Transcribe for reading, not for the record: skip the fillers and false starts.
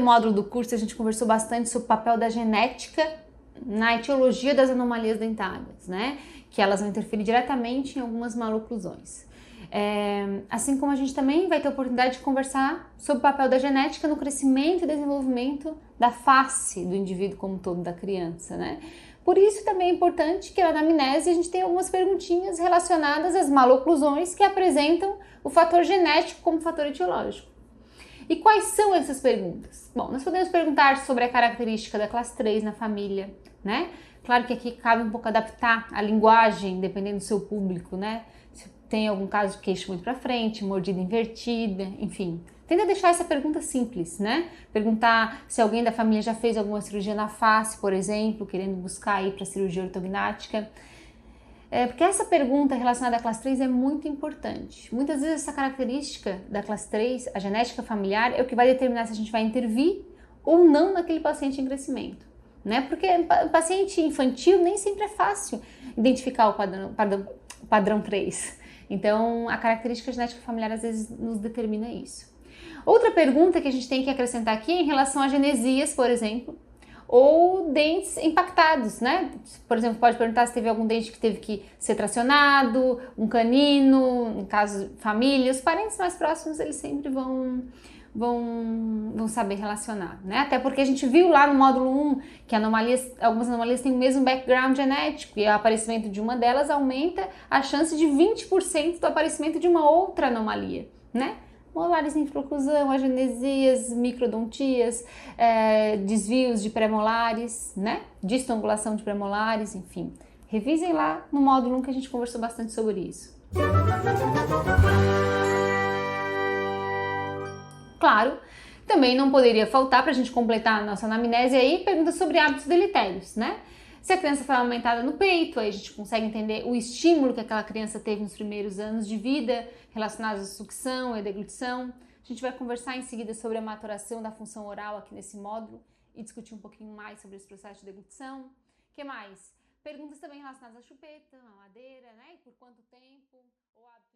módulo do curso a gente conversou bastante sobre o papel da genética na etiologia das anomalias dentárias, né? Que elas vão interferir diretamente em algumas maloclusões. Assim como a gente também vai ter a oportunidade de conversar sobre o papel da genética no crescimento e desenvolvimento da face do indivíduo como todo, da criança, né? Por isso também é importante que na anamnese a gente tenha algumas perguntinhas relacionadas às maloclusões que apresentam o fator genético como fator etiológico. E quais são essas perguntas? Bom, nós podemos perguntar sobre a característica da classe 3 na família, né? Claro que aqui cabe um pouco adaptar a linguagem, dependendo do seu público, né? Se tem algum caso de queixo muito para frente, mordida invertida, enfim. Tenta deixar essa pergunta simples, né? Perguntar se alguém da família já fez alguma cirurgia na face, por exemplo, querendo buscar aí para cirurgia ortognática. Porque essa pergunta relacionada à classe 3 é muito importante. Muitas vezes essa característica da classe 3, a genética familiar, é o que vai determinar se a gente vai intervir ou não naquele paciente em crescimento, né? Porque o paciente infantil nem sempre é fácil identificar o padrão 3. Então, a característica genética familiar às vezes nos determina isso. Outra pergunta que a gente tem que acrescentar aqui é em relação a genesias, por exemplo, ou dentes impactados, né? Por exemplo, pode perguntar se teve algum dente que teve que ser tracionado, um canino, no caso família, os parentes mais próximos eles sempre vão saber relacionar, né? Até porque a gente viu lá no módulo 1 que algumas anomalias têm o mesmo background genético e o aparecimento de uma delas aumenta a chance de 20% do aparecimento de uma outra anomalia, né? Molares em infroclusão, agenesias, microdontias, desvios de premolares, né? Distangulação de premolares, enfim. Revisem lá no módulo 1 que a gente conversou bastante sobre isso. Claro, também não poderia faltar para a gente completar a nossa anamnese aí, perguntas sobre hábitos deletérios, né? Se a criança foi aumentada no peito, aí a gente consegue entender o estímulo que aquela criança teve nos primeiros anos de vida, relacionados à sucção e deglutição. A gente vai conversar em seguida sobre a maturação da função oral aqui nesse módulo e discutir um pouquinho mais sobre esse processo de deglutição. O que mais? Perguntas também relacionadas à chupeta, à madeira, né? E por quanto tempo, ou hábito